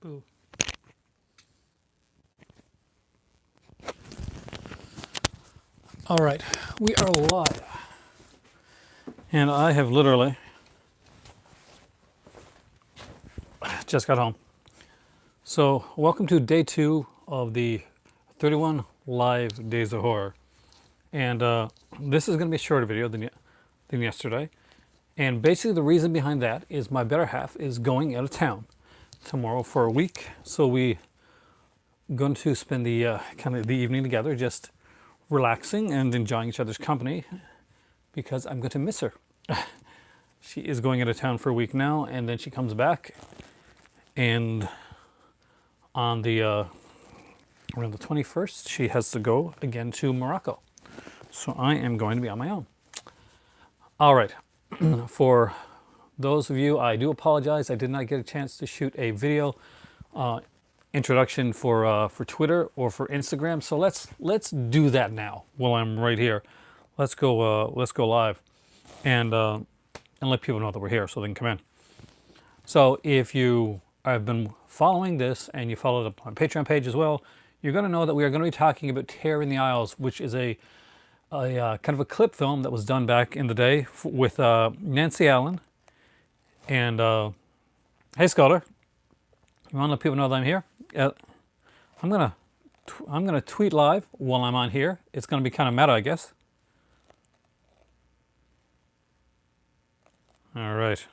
Ooh. All right, we are live. And I have literally just got home. So, welcome to day 2 of the 31 live days of horror. And this is going to be a shorter video than yesterday. And basically, the reason behind that is my better half is going out of town tomorrow for a week. So, we going to spend the kind of the evening together, just relaxing and enjoying each other's company because I'm going to miss her. She is going out of town for a week now, and then she comes back, and on the around the 21st, she has to go again to Morocco. So I am going to be on my own. All right. For those of you, I do apologize. I did not get a chance to shoot a video introduction for Twitter or for Instagram. So let's do that now while I'm right here. Let's go live, and let people know that we're here so they can come in. So if you have been following this and you followed up on Patreon page as well, you're going to know that we are going to be talking about Terror in the Aisles, which is a kind of a clip film that was done back in the day with Nancy Allen and hey Scholar, you want to let people know that I'm here? I'm gonna tweet live while I'm on here. It's going to be kind of meta, I guess. All right.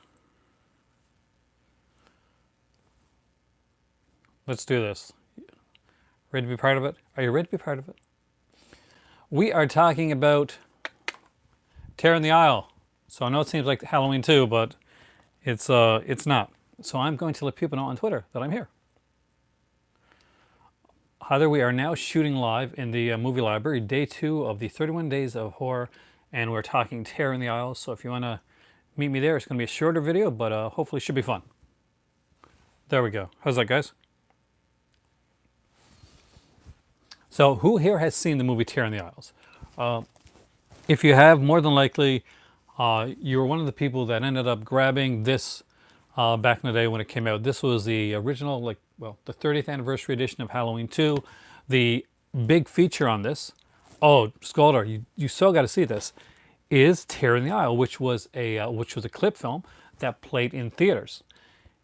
Let's do this. Ready to be part of it? Are you ready to be part of it? We are talking about Terror in the Aisle. So I know it seems like Halloween too, but it's not. So I'm going to let people know on Twitter that I'm here. Hi there, we are now shooting live in the movie library, day 2 of the 31 Days of Horror, and we're talking Terror in the Aisle. So if you want to meet me there, it's going to be a shorter video, but hopefully it should be fun. There we go. How's that, guys? So who here has seen the movie Terror in the Aisles? If you have, more than likely, you were one of the people that ended up grabbing this back in the day when it came out. This was the original, the 30th anniversary edition of Halloween 2. The big feature on this, oh, Scalder, you so got to see this, is Terror in the Aisle, which was a clip film that played in theaters.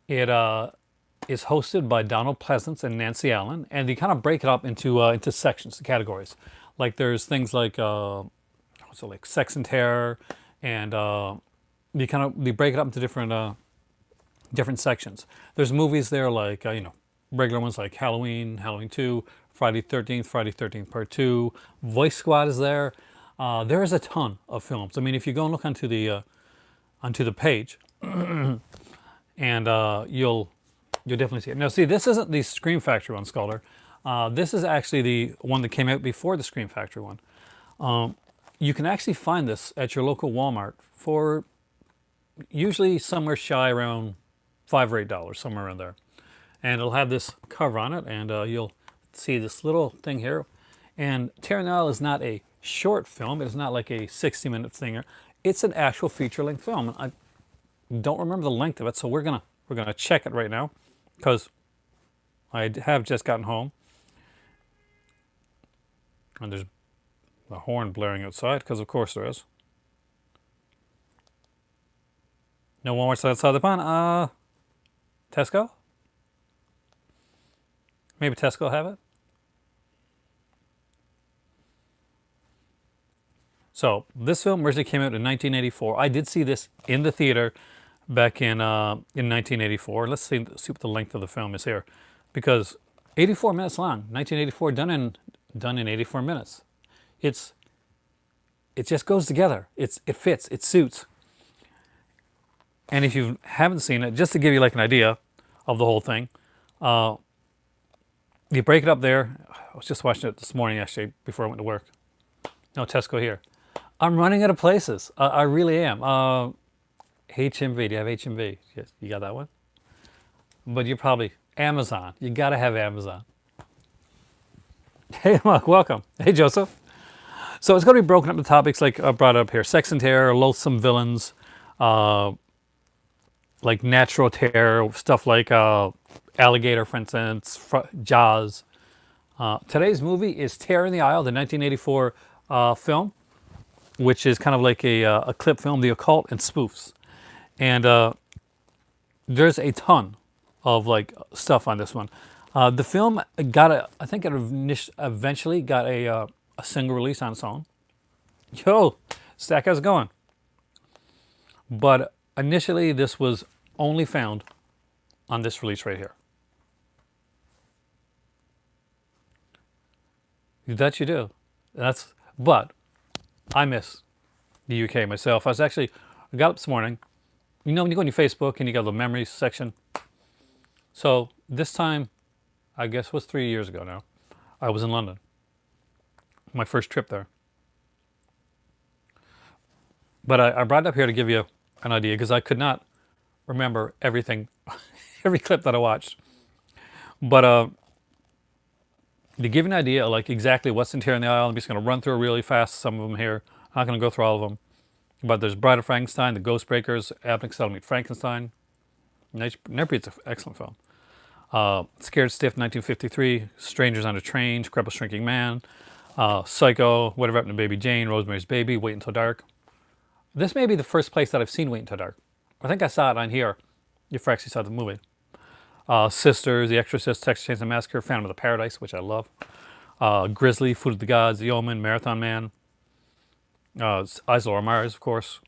It is hosted by Donald Pleasance and Nancy Allen, and they kind of break it up into sections, categories. Like there's things like like sex and terror, and they break it up into different sections. There's movies there like regular ones like Halloween, Halloween 2, Friday 13th, Friday 13th Part 2. Voice Squad is there. There is a ton of films. I mean, if you go and look onto the page, and you'll definitely see it. Now, see, this isn't the Scream Factory one, Scholar. This is actually the one that came out before the Scream Factory one. You can actually find this at your local Walmart for usually somewhere shy around $5 or $8, somewhere around there. And it'll have this cover on it, and you'll see this little thing here. And Terror in the Aisle is not a short film. It's not like a 60-minute thing. It's an actual feature-length film. I don't remember the length of it, so we're gonna check it right now, because I have just gotten home, and there's a horn blaring outside, because of course there is. No Walmart's outside the pond. Tesco? Maybe Tesco have it? So this film originally came out in 1984. I did see this in the theater back in 1984. Let's see what the length of the film is here, because 84 minutes long. 1984, done in 84 minutes. It just goes together. It fits. It suits. And if you haven't seen it, just to give you like an idea of the whole thing, you break it up there. I was just watching it this morning, actually, before I went to work. No Tesco here. I'm running out of places. I really am. HMV. Do you have HMV? Yes, you got that one? But you're probably Amazon. You got to have Amazon. Hey, Mark, welcome. Hey, Joseph. So it's going to be broken up into topics like I brought up here: sex and terror, loathsome villains, like natural terror, stuff like Alligator, for instance, Jaws. Today's movie is Tear in the Isle, the 1984 film, which is kind of like a clip film, the occult and spoofs. And there's a ton of like stuff on this one. The film got I think it eventually got a single release on its own. Yo, Stack, how's it going? But initially, this was only found on this release right here. That you do. But I miss the UK myself. I got up this morning. You know, when you go on your Facebook and you got the memories section. So this time, I guess it was 3 years ago now, I was in London. My first trip there. But I brought it up here to give you an idea because I could not remember everything, every clip that I watched. But to give you an idea of like exactly what's in Tear in the Isle, I'm just going to run through really fast some of them here. I'm not going to go through all of them. But there's Bride of Frankenstein, The Ghost Breakers, Abbott and Costello Meet Frankenstein. It's an excellent film. Scared Stiff, 1953, Strangers on a Train, Cripple Shrinking Man, Psycho, Whatever Happened to Baby Jane, Rosemary's Baby, Wait Until Dark. This may be the first place that I've seen Wait Until Dark. I think I saw it on here. You actually saw the movie. Sisters, The Exorcist, Texas Chainsaw Massacre, Phantom of the Paradise, which I love. Grizzly, Food of the Gods, The Omen, Marathon Man. Eyes of Laura Mars, of course.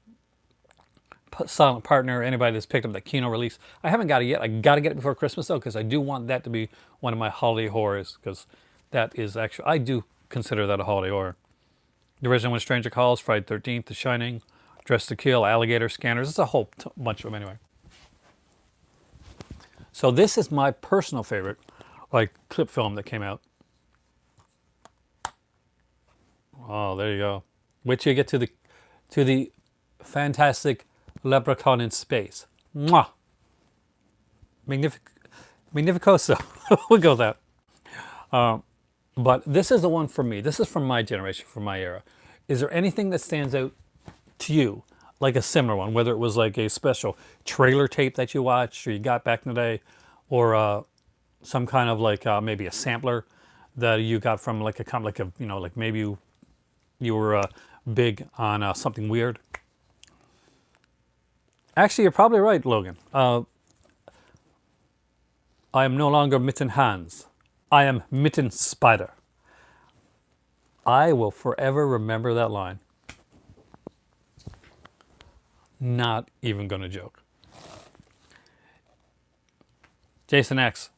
Silent Partner, anybody that's picked up that Kino release. I haven't got it yet. I got to get it before Christmas, though, because I do want that to be one of my holiday horrors, because that is actually, I do consider that a holiday horror. The original When a Stranger Calls, Friday the 13th, The Shining, Dress to Kill, Alligator, Scanners. It's a whole bunch of them anyway. So this is my personal favorite, like, clip film that came out. Oh, there you go. Wait till you get to the fantastic Leprechaun in Space. Mwah! Magnificoso. We'll go with that. But this is the one for me. This is from my generation, from my era. Is there anything that stands out to you, like a similar one, whether it was like a special trailer tape that you watched or you got back in the day, or some kind of like maybe a sampler that you got from like like maybe you were big on something weird? Actually, you're probably right, Logan. I am no longer Mitten Hans. I am Mitten Spider. I will forever remember that line. Not even going to joke. Jason X.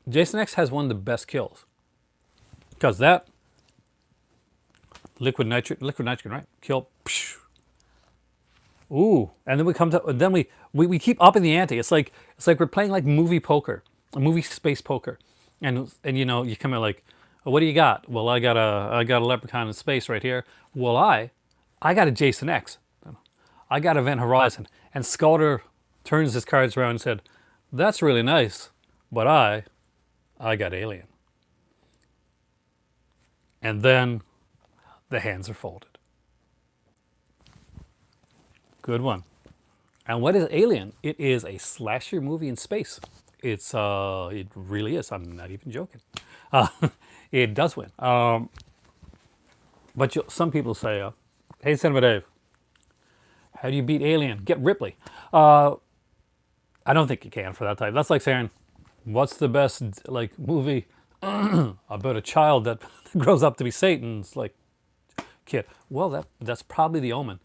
Jason X has one of the best kills. Because that liquid nitrogen, right? Kill. Psh. Ooh, and then we keep upping the ante. It's like we're playing like movie poker, movie space poker, and you know you come in like, oh, what do you got? Well, I got a leprechaun in space right here. Well, I got a Jason X. I got Event Horizon. And Scalder turns his cards around and said, that's really nice, but I got Alien. And then the hands are folded. Good one. And what is Alien? It is a slasher movie in space. It really is. I'm not even joking. It does win. But some people say, hey, Cinema Dave, how do you beat Alien? Get Ripley. I don't think you can for that type. That's like saying, what's the best like movie about a child that grows up to be Satan's like kid? Well, that's probably The Omen,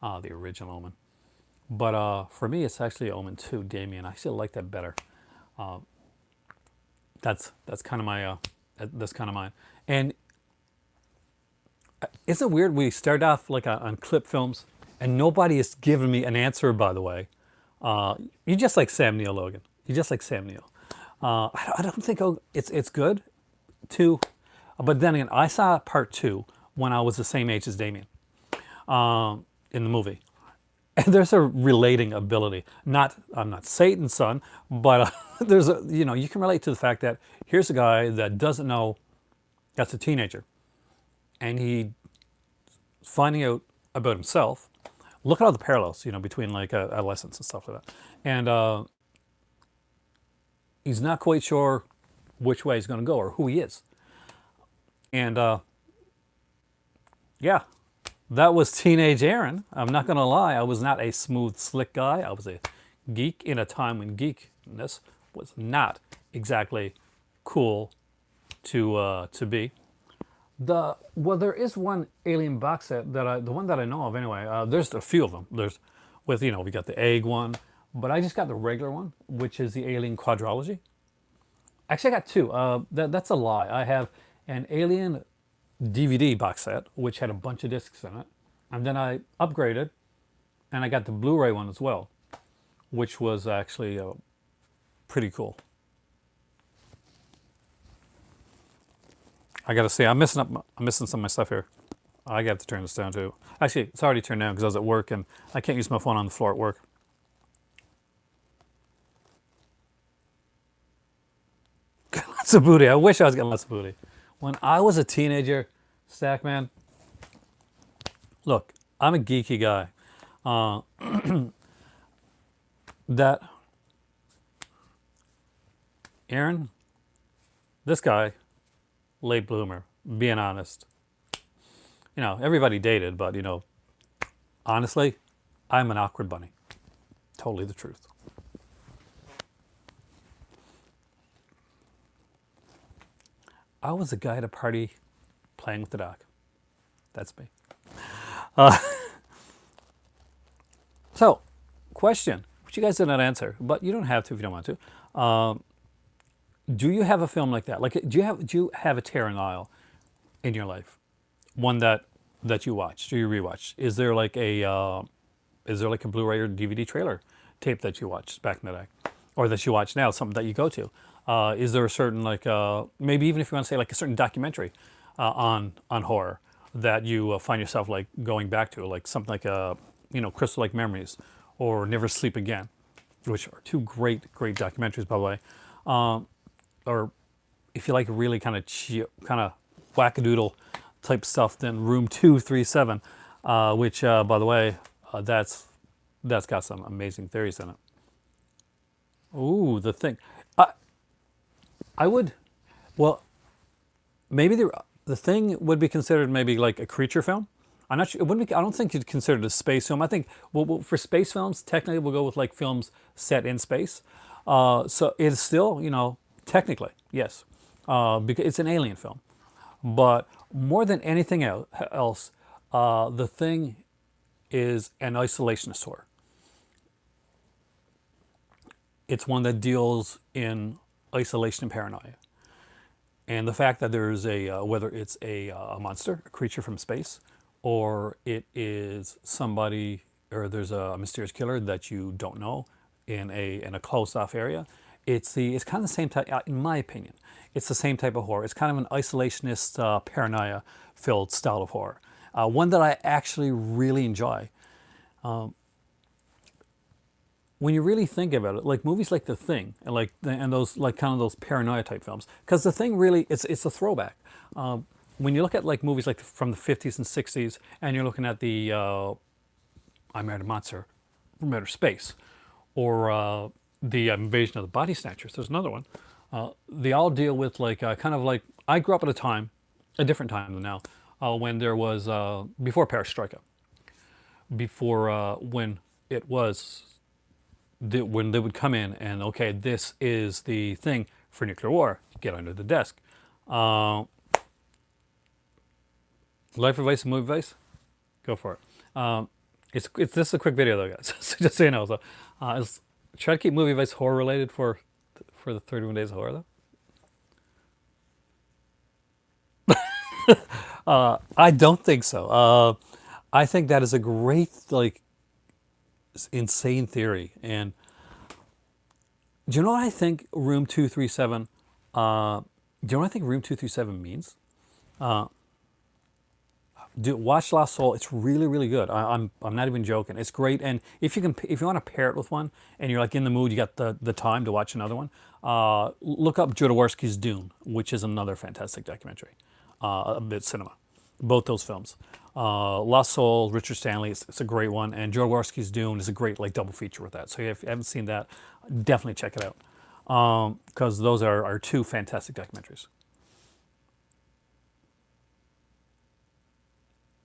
the original Omen. But for me, it's actually Omen 2, Damien. I still like that better. That's kind of my that's kind of mine. And isn't it weird? We start off like on clip films, and nobody has given me an answer. By the way, you just like Sam Neill, Logan. You just like Sam Neill. I don't think it's good, too. But then again, I saw part 2 when I was the same age as Damien in the movie. And there's a relating ability. I'm not Satan's son, but there's you can relate to the fact that here's a guy that doesn't know, that's a teenager, and he finding out about himself. Look at all the parallels, between like adolescence and stuff like that. And he's not quite sure which way he's going to go or who he is. And yeah, that was teenage Aaron. I'm not going to lie, I was not a smooth, slick guy. I was a geek in a time when geekness was not exactly cool to be. Well, there is one Alien box set the one that I know of anyway. There's a few of them. There's with we got the egg one, but I just got the regular one, which is the Alien Quadrology. Actually, I got two. That's a lie. I have an Alien DVD box set, which had a bunch of discs in it, and then I upgraded, and I got the Blu-ray one as well, which was actually pretty cool. I gotta say, I'm missing some of my stuff here. I got to turn this down too. Actually, it's already turned down because I was at work and I can't use my phone on the floor at work. Lots of booty. I wish I was getting lots of booty. When I was a teenager, Stack Man, look, I'm a geeky guy. Uh, that Aaron, this guy, late bloomer, being honest. Everybody dated, but honestly, I'm an awkward bunny. Totally the truth. I was a guy at a party playing with the dog. That's me. Uh, so, question, which you guys did not answer, but you don't have to if you don't want to. Do you have a film like that? Like, do you have a tear in the aisle in your life? One that you watched or you rewatched? Is there like a Blu-ray or DVD trailer tape that you watched back in the day, or that you watch now? Something that you go to? Is there a certain maybe even if you want to say like a certain documentary on horror that you find yourself like going back to, like something like Crystal Lake Memories or Never Sleep Again, which are two great documentaries by the way. Or if you like really kind of wackadoodle type stuff, then Room 237, which by the way, that's got some amazing theories in it. Ooh, The Thing. I I would, well, maybe the Thing would be considered maybe like a creature film. I'm not sure. It wouldn't be, I don't think you'd consider it a space film. I think for space films, technically we'll go with like films set in space. So it's still, technically yes, because it's an alien film. But more than anything else, The Thing is an isolationist horror. It's one that deals in isolation and paranoia. And the fact that there's whether it's a monster, a creature from space, or it is somebody, or there's a mysterious killer that you don't know in a closed off area, it's kind of the same type, in my opinion. It's the same type of horror. It's kind of an isolationist, paranoia filled style of horror. One that I actually really enjoy. When you really think about it, like movies like The Thing and those like kind of those paranoia type films, because The Thing really it's a throwback. When you look at like movies like from the 50s and 60s, and you're looking at the I Married a Monster from Outer Space, or the Invasion of the Body Snatchers. There's another one. They all deal with like kind of like, I grew up at a different time than now, when there was before Perestroika, before when it was when they would come in and, okay, this is the thing for nuclear war. Get under the desk. Life advice and movie advice, go for it. It's this is a quick video though, guys. So just so you know. So try to keep movie advice horror related for the 31 days of horror though. I don't think so. I think that is a great like insane theory. And do you know what I think Room 237? Do you know what I think Room 237 means? Watch Lost Soul. It's really, really good. I'm not even joking. It's great. And if you want to pair it with one, and you're like in the mood, you got the time to watch another one. Look up Jodorowsky's Dune, which is another fantastic documentary, a bit cinema. Both those films, Lost Soul, Richard Stanley. It's a great one, and Jodorowsky's Dune is a great like double feature with that. So if you haven't seen that, definitely check it out. because those are two fantastic documentaries.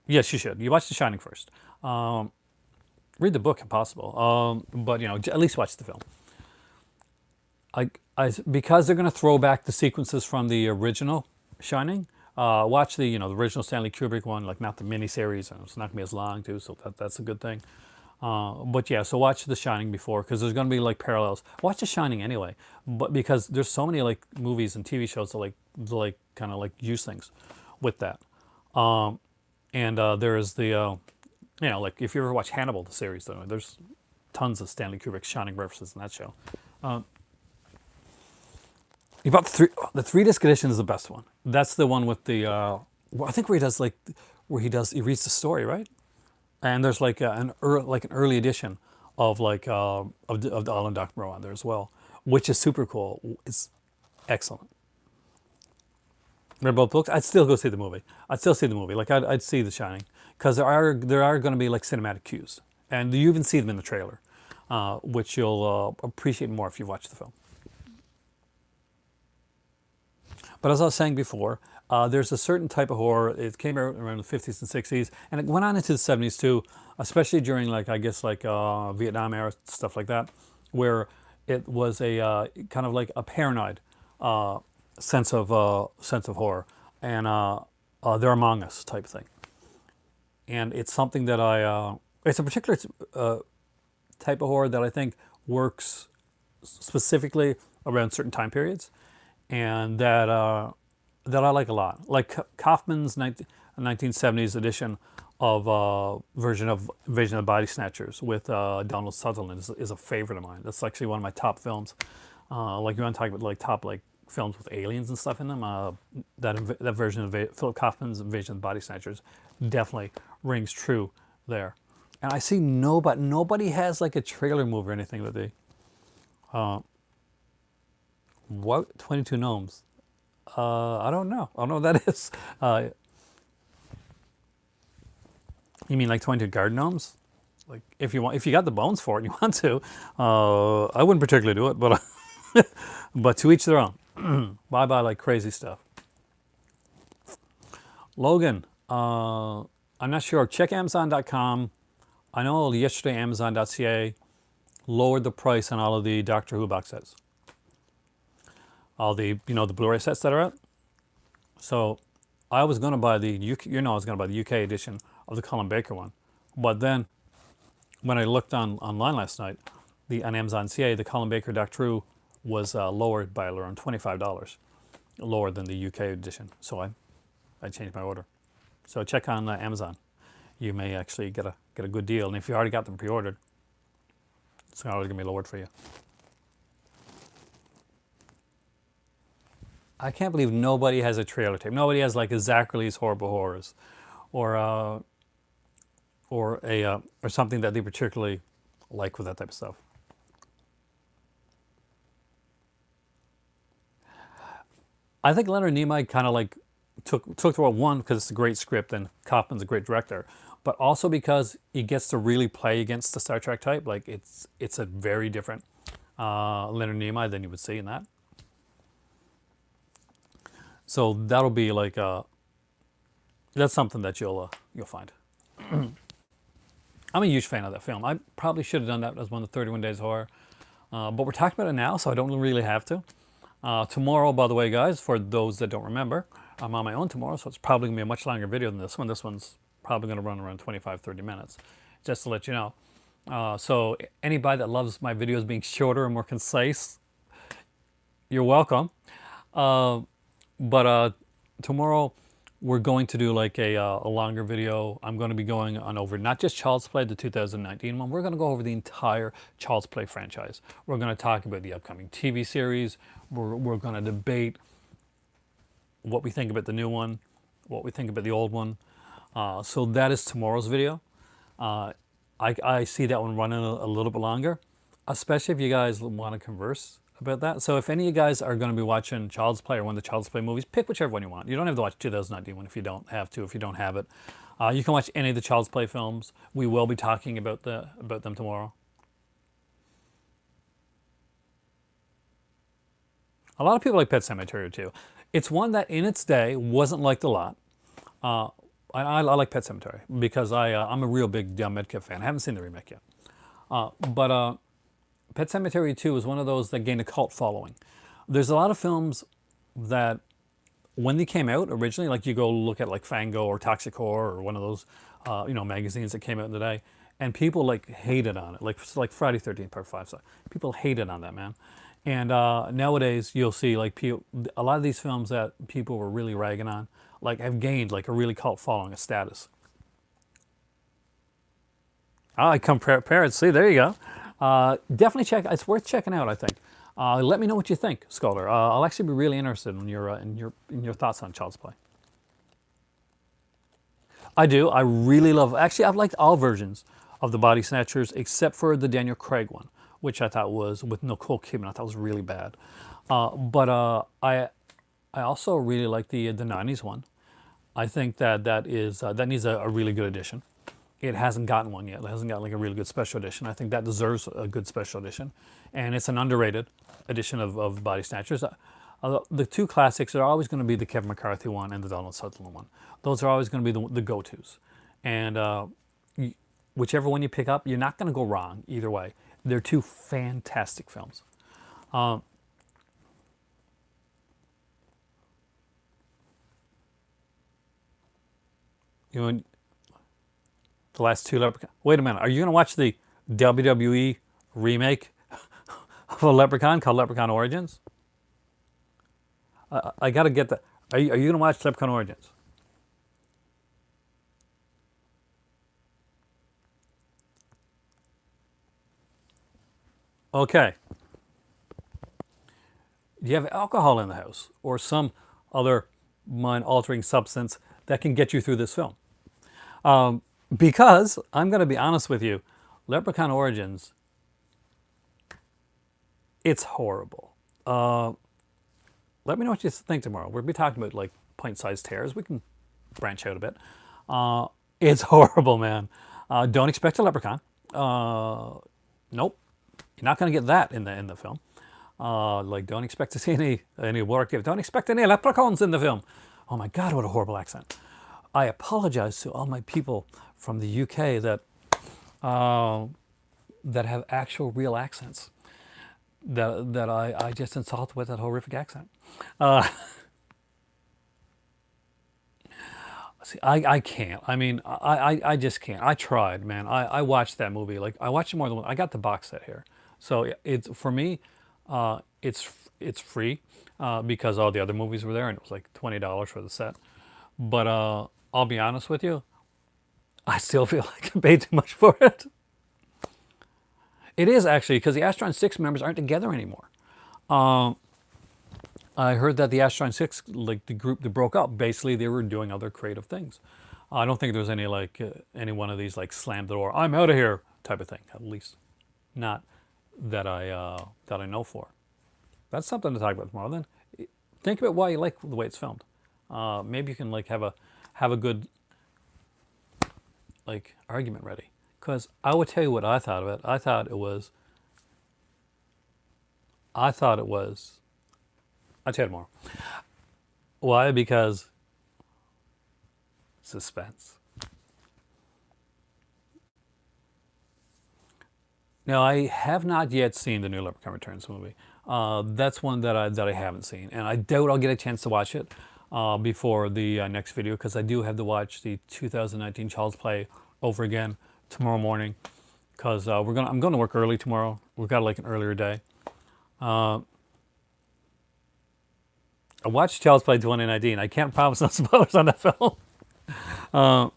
Yes, you should. You watch The Shining first. Read the book if possible, but at least watch the film. Because they're going to throw back the sequences from the original Shining. Watch the original Stanley Kubrick one, like not the miniseries, and it's not going to be as long too, so that's a good thing. But yeah, so watch The Shining before, because there's going to be like parallels. Watch The Shining anyway, but because there's so many like movies and TV shows that like kind of like use things with that. And there is the like if you ever watch Hannibal, the series, though, there's tons of Stanley Kubrick Shining references in that show. About the 3 disc edition is the best one. That's the one with the I think where he does he reads the story, right? And there's like an early edition of the Alan Doc Moreau on there as well, which is super cool. It's excellent. They're both books. I'd still go see the movie. I'd still see the movie. Like I'd see The Shining, because there are going to be like cinematic cues, and you even see them in the trailer, which you'll appreciate more if you watch the film. But as I was saying before, there's a certain type of horror. It came out around the 50s and 60s, and it went on into the 70s too, especially during Vietnam era stuff like that, where it was a kind of like a paranoid sense of horror, and they're among us type thing. And it's something that it's a particular type of horror that I think works specifically around certain time periods, and that I like a lot. Like Kaufman's 1970s edition of version of Invasion of the Body Snatchers with Donald Sutherland is a favorite of mine. That's actually one of my top films. Like you want to talk about like top like films with aliens and stuff in them. That version of Philip Kaufman's Invasion of the Body Snatchers definitely rings true there. And I see nobody has like a trailer movie or anything that they. What 22 Gnomes? I don't know. I don't know what that is. You mean like 22 Garden Gnomes? Like if you got the bones for it and you want to, I wouldn't particularly do it, but but to each their own. Bye bye like crazy stuff. Logan, I'm not sure. Check Amazon.com. I know yesterday Amazon.ca lowered the price on all of the Doctor Who box sets. All the the Blu-ray sets that are out. So I was going to buy the UK, I was going to buy the UK edition of the Colin Baker one, but then when I looked online last night, on Amazon CA, the Colin Baker Doctor Who was lowered by around $25, lower than the UK edition. So I changed my order. So check on Amazon. You may actually get a good deal, and if you already got them pre-ordered, it's already going to be lowered for you. I can't believe nobody has a trailer tape. Nobody has like a Zacherle's Horrible Horrors, or something that they particularly like with that type of stuff. I think Leonard Nimoy kind of like took the role, one because it's a great script and Kaufman's a great director, but also because he gets to really play against the Star Trek type. Like it's a very different Leonard Nimoy than you would see in that. So that'll be like that's something that you'll find. I'm a huge fan of that film. I probably should have done that as one of the 31 Days of Horror, but we're talking about it now, so I don't really have to. Tomorrow, by the way, guys, for those that don't remember, I'm on my own tomorrow, so it's probably going to be a much longer video than this one. This one's probably going to run around 25, 30 minutes, just to let you know. So anybody that loves my videos being shorter and more concise, you're welcome. But tomorrow we're going to do like a longer video. I'm going to be going on over not just Child's Play, the 2019 one. We're going to go over the entire Child's Play franchise. We're going to talk about the upcoming TV series. We're going to debate what we think about the new one, what we think about the old one. So that is tomorrow's video. I see that one running a little bit longer, especially if you guys want to converse about that. So if any of you guys are going to be watching Child's Play or one of the Child's Play movies, pick whichever one you want. You don't have to watch 2019 one if you don't have to, if you don't have it. You can watch any of the Child's Play films. We will be talking about them tomorrow. A lot of people like Pet Sematary too. It's one that in its day wasn't liked a lot. Uh, I like Pet Sematary because I'm a real big Medkit fan. I haven't seen the remake yet. But Pet Sematary 2 is one of those that gained a cult following. There's a lot of films that when they came out originally, like you go look at like Fango or Toxic Horror or one of those, magazines that came out in the day, and people like hated on it, like Friday 13th Part 5. So people hated on that, man. And nowadays you'll see like a lot of these films that people were really ragging on, like have gained like a really cult following, a status. I compare it. See, there you go. Definitely check. It's worth checking out, I think. Let me know what you think, Scholar. I'll actually be really interested in your thoughts on Child's Play. I do. I really love. Actually, I've liked all versions of the Body Snatchers except for the Daniel Craig one, which I thought was with Nicole Kidman. I thought was really bad. But I also really like the '90s one. I think that needs a really good edition. It hasn't gotten one yet. It hasn't got like a really good special edition. I think that deserves a good special edition, and it's an underrated edition of Body Snatchers. The two classics are always going to be the Kevin McCarthy one and the Donald Sutherland one. Those are always going to be the go-tos, and whichever one you pick up, you're not going to go wrong either way. They're two fantastic films. Um, you know, the last two Leprechaun. Wait a minute. Are you going to watch the WWE remake of a Leprechaun called Leprechaun Origins? I got to get that. Are you going to watch Leprechaun Origins? Okay. Do you have alcohol in the house or some other mind-altering substance that can get you through this film? Because I'm going to be honest with you, Leprechaun Origins, it's horrible. Let me know what you think tomorrow. We'll be talking about like pint-sized tears. We can branch out a bit. It's horrible, man. Don't expect a leprechaun. Nope, you're not going to get that in the film. Like, don't expect to see any work. Don't expect any leprechauns in the film. Oh my God, what a horrible accent. I apologize to all my people from the UK that have actual real accents that I just insult with that horrific accent. Uh, See, I can't. I mean, I just can't. I tried, man. I watched that movie. Like, I watched it more than once. I got the box set here. So it's for me, it's free because all the other movies were there and it was like $20 for the set. But I'll be honest with you, I still feel like I paid too much for it. It is actually because the Astron 6 members aren't together anymore. Um, I heard that the Astron 6, like the group that broke up, basically they were doing other creative things. I don't think there was any one of these like slam the door, I'm out of here type of thing. At least not that I know for. That's something to talk about tomorrow. Then think about why you like the way it's filmed. Maybe you can like have a good like argument ready. Because I would tell you what I thought of it. I thought it was. I'll tell you tomorrow. Why? Because suspense. Now I have not yet seen the new Leprechaun Returns movie. That's one that I haven't seen, and I doubt I'll get a chance to watch it before the next video because I do have to watch the 2019 Child's Play over again tomorrow morning because I'm going to work early tomorrow. We've got like an earlier day. Uh, I watched Child's Play 2019. I can't promise no spoilers on that film. Uh,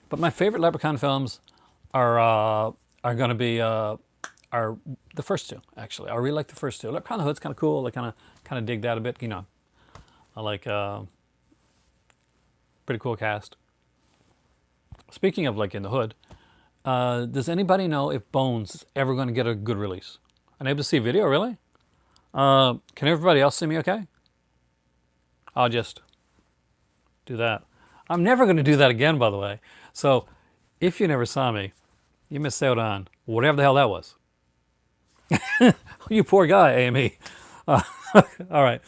but my favorite Leprechaun films are going to be are the first two actually. I really like the first two. Leprechaun the Hood's kind of cool. I kind of dig that a bit. You know, I like pretty cool cast. Speaking of like in the Hood, does anybody know if Bones is ever going to get a good release? Unable to see video, really? Can everybody else see me okay? I'll just do that. I'm never going to do that again, by the way. So if you never saw me, you missed out on whatever the hell that was. You poor guy, AME. Uh, all right.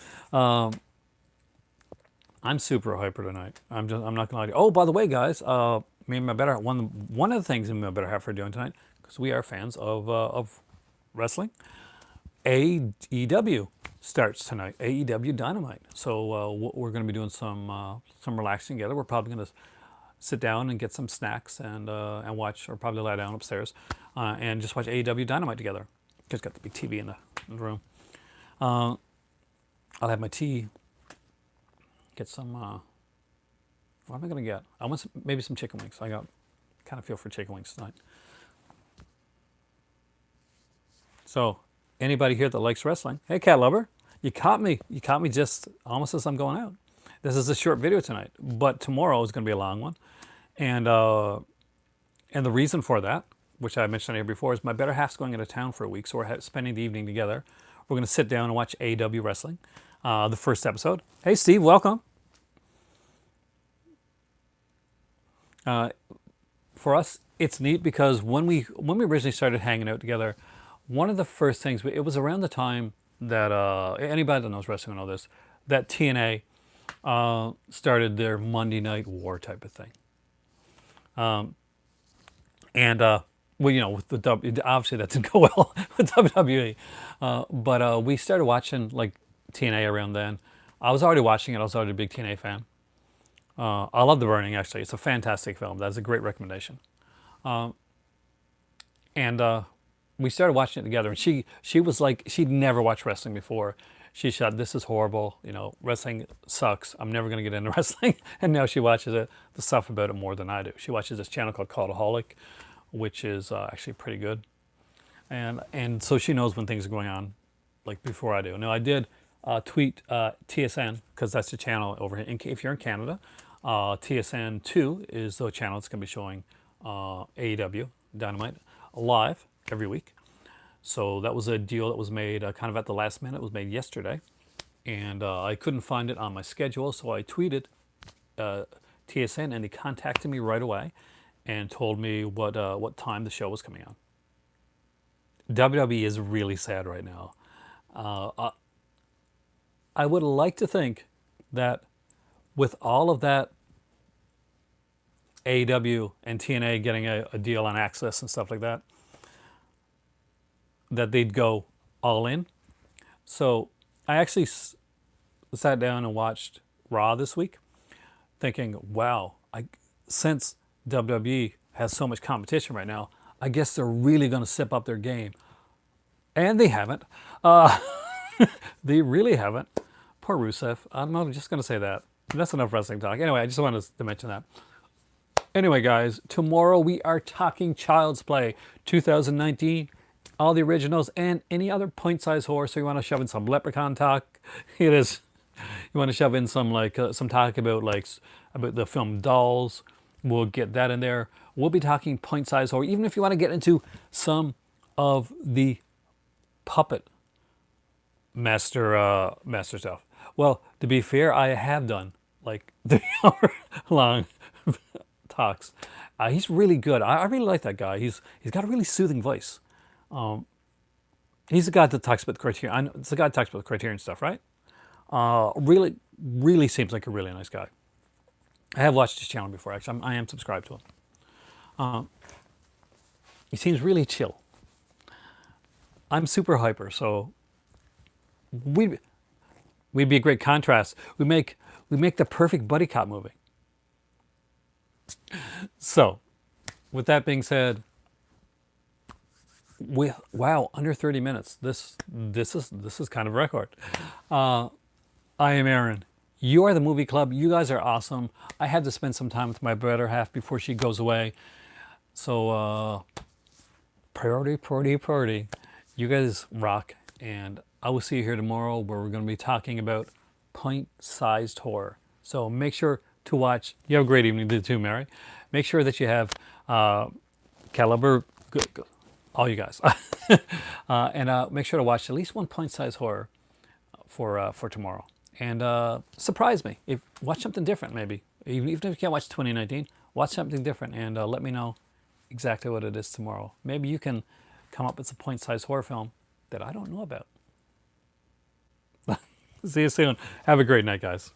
I'm super hyper tonight. I'm not gonna lie to you. Oh, by the way, guys, me and my better one of the things me and my better half are doing tonight, because we are fans of wrestling. AEW starts tonight. AEW Dynamite. So we're going to be doing some relaxing together. We're probably going to sit down and get some snacks and watch, or probably lie down upstairs and just watch AEW Dynamite together. Just got the big TV in the room. I'll have my tea. Get some. What am I going to get? I want maybe some chicken wings. I got kind of feel for chicken wings tonight. So, anybody here that likes wrestling? Hey, Cat Lover, you caught me. You caught me just almost as I'm going out. This is a short video tonight, but tomorrow is going to be a long one, and the reason for that, which I mentioned here before, is my better half's going into town for a week, so we're spending the evening together. We're going to sit down and watch AEW wrestling, the first episode. Hey, Steve, welcome. For us, it's neat because when we originally started hanging out together, one of the first things, it was around the time that anybody that knows wrestling will know this, that TNA started their Monday Night War type of thing. Well, with the obviously that didn't go well with WWE, but we started watching like TNA around then. I was already watching it. I was already a big TNA fan. I love The Burning, actually. It's a fantastic film. That's a great recommendation. And we started watching it together. And she was like, she'd never watched wrestling before. She said, "This is horrible. Wrestling sucks. I'm never going to get into wrestling." And now she watches the stuff about it more than I do. She watches this channel called Cultaholic, which is actually pretty good. And so she knows when things are going on, like before I do. Now, I did tweet TSN, because that's the channel over here. If you're in Canada, TSN2 is the channel that's going to be showing AEW Dynamite live every week. So that was a deal that was made kind of at the last minute. It was made yesterday, and I couldn't find it on my schedule, so I tweeted TSN, and they contacted me right away and told me what time the show was coming on. WWE is really sad right now. I would like to think that with all of that, AEW and TNA getting a deal on access and stuff like that, that they'd go all in. So I actually sat down and watched Raw this week, thinking, wow, since WWE has so much competition right now, I guess they're really going to step up their game. And they haven't. They really haven't. Poor Rusev. I'm just going to say that. That's enough wrestling talk. Anyway, I just wanted to mention that. Anyway, guys, tomorrow we are talking Child's Play 2019, all the originals, and any other point-sized horror. So you want to shove in some Leprechaun talk? It is. You want to shove in some some talk about the film Dolls? We'll get that in there. We'll be talking point-sized horror, even if you want to get into some of the puppet master stuff. Well, to be fair, I have done like 3-hour-long talks. He's really good. I really like that guy. He's got a really soothing voice. He's the guy that talks about the Criterion. It's the guy that talks about the Criterion stuff, right? Really, really seems like a really nice guy. I have watched his channel before, actually. I am subscribed to him. He seems really chill. I'm super hyper, so we'd be a great contrast. We make the perfect buddy cop movie. So, with that being said, wow, under 30 minutes. This is kind of a record. I am Aaron. You are the Movie Club. You guys are awesome. I had to spend some time with my better half before she goes away. So, priority. You guys rock, and I will see you here tomorrow, where we're going to be talking about point-sized horror. So make sure to watch. You have a great evening too, Mary. Make sure that you have Caliber, all you guys, and make sure to watch at least one point-sized horror for tomorrow. And surprise me. Watch something different, maybe. Even if you can't watch 2019, watch something different, and let me know exactly what it is tomorrow. Maybe you can come up with a point-sized horror film that I don't know about. See you soon. Have a great night, guys.